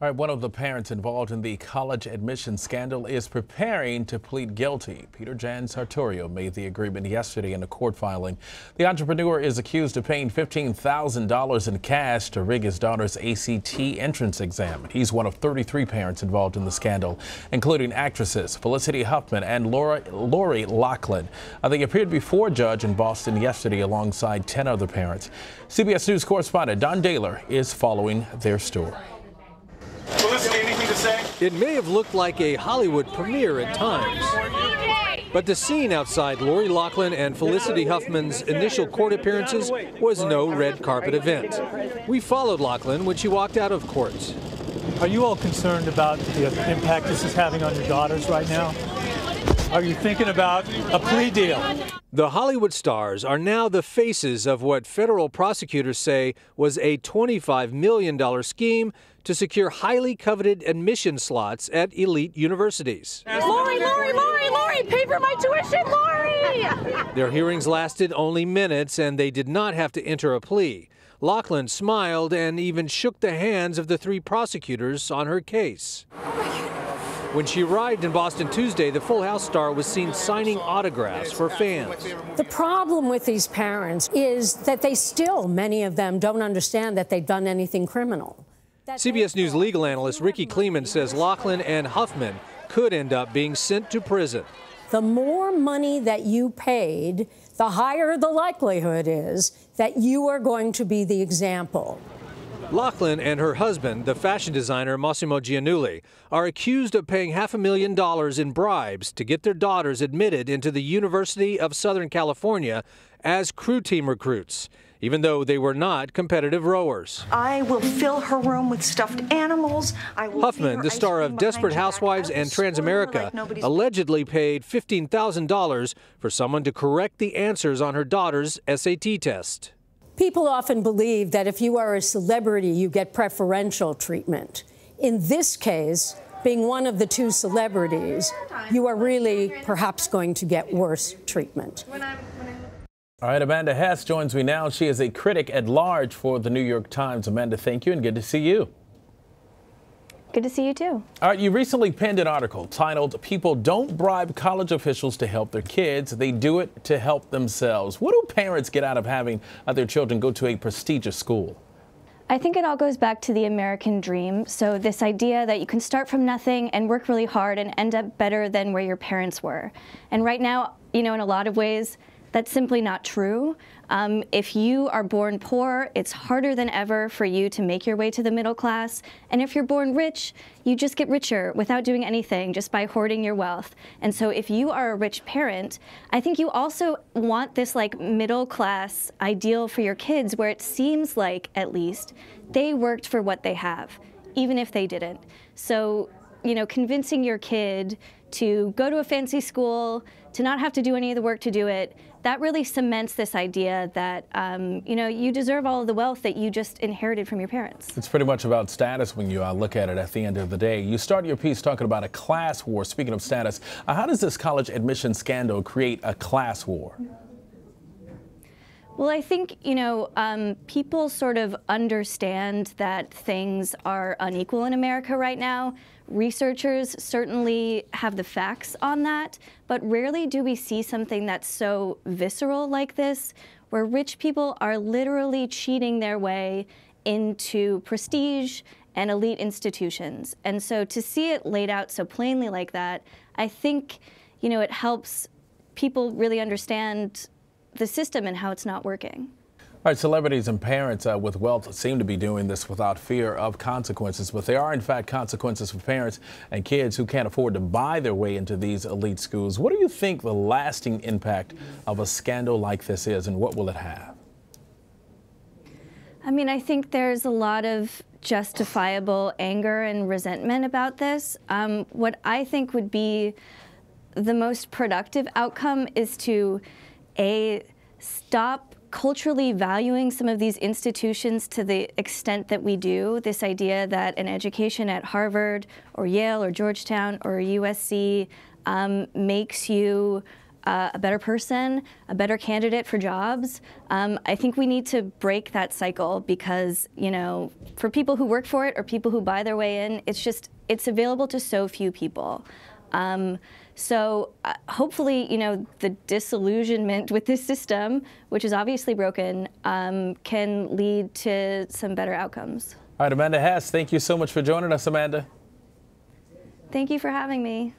All right, one of the parents involved in the college admission scandal is preparing to plead guilty. Peter Jan Sartorio made the agreement yesterday in a court filing. The entrepreneur is accused of paying $15,000 in cash to rig his daughter's ACT entrance exam. He's one of 33 parents involved in the scandal, including actresses Felicity Huffman and Lori Loughlin. They appeared before a judge in Boston yesterday alongside 10 other parents. CBS News correspondent Don Daler is following their story. Felicity, anything to say? It may have looked like a Hollywood premiere at times, but the scene outside Lori Loughlin and Felicity Huffman's initial court appearances was no red carpet event. We followed Loughlin when she walked out of court. Are you all concerned about the impact this is having on your daughters right now? Are you thinking about a plea deal? The Hollywood stars are now the faces of what federal prosecutors say was a $25 million scheme to secure highly coveted admission slots at elite universities. Lori, pay for my tuition, Lori! Their hearings lasted only minutes, and they did not have to enter a plea. Loughlin smiled and even shook the hands of the three prosecutors on her case. When she arrived in Boston Tuesday, the Full House star was seen signing autographs for fans. The problem with these parents is that many of them don't understand that they've done anything criminal. CBS News legal analyst Ricky Kleeman says Loughlin and Huffman could end up being sent to prison. The more money that you paid, the higher the likelihood is that you are going to be the example. Loughlin and her husband, the fashion designer Massimo Giannulli, are accused of paying $500,000 in bribes to get their daughters admitted into the University of Southern California as crew team recruits, even though they were not competitive rowers. I will fill her room with stuffed animals. Huffman, the star of Desperate Housewives and Transamerica, allegedly paid $15,000 for someone to correct the answers on her daughter's SAT test. People often believe that if you are a celebrity, you get preferential treatment. In this case, being one of the two celebrities, you are really perhaps going to get worse treatment. All right, Amanda Hess joins me now. She is a critic at large for the New York Times. Amanda, thank you and good to see you. Good to see you too. All right, you recently penned an article titled "People Don't Bribe College Officials to Help Their Kids. They Do It to Help Themselves." What do parents get out of having their children go to a prestigious school? I think it all goes back to the American dream. So this idea that you can start from nothing and work really hard and end up better than where your parents were. And right now, in a lot of ways, that's simply not true. If you are born poor, it's harder than ever for you to make your way to the middle class. And if you're born rich, you just get richer without doing anything, just by hoarding your wealth. And so if you are a rich parent, I think you also want this middle class ideal for your kids where it seems like, at least, they worked for what they have, even if they didn't. So, convincing your kid to go to a fancy school, to not have to do any of the work to do it, that really cements this idea that, you deserve all of the wealth that you just inherited from your parents. It's pretty much about status when you look at it at the end of the day. You start your piece talking about a class war. Speaking of status, how does this college admission scandal create a class war? Well, I think, people sort of understand that things are unequal in America right now. Researchers certainly have the facts on that, but rarely do we see something that's so visceral like this, where rich people are literally cheating their way into prestige and elite institutions. And so to see it laid out so plainly like that, I think, it helps people really understand the system and how it's not working. All right, celebrities and parents with wealth seem to be doing this without fear of consequences, but there are in fact consequences for parents and kids who can't afford to buy their way into these elite schools. What do you think the lasting impact of a scandal like this is, and what will it have? I think there's a lot of justifiable anger and resentment about this. What I think would be the most productive outcome is to stop culturally valuing some of these institutions to the extent that we do. This idea that an education at Harvard or Yale or Georgetown or USC makes you a better person, a better candidate for jobs. I think we need to break that cycle because, you know, for people who work for it or people who buy their way in, it's available to so few people. So hopefully, you know, the disillusionment with this system, which is obviously broken, can lead to some better outcomes. All right, Amanda Hess, thank you so much for joining us, Amanda. Thank you for having me.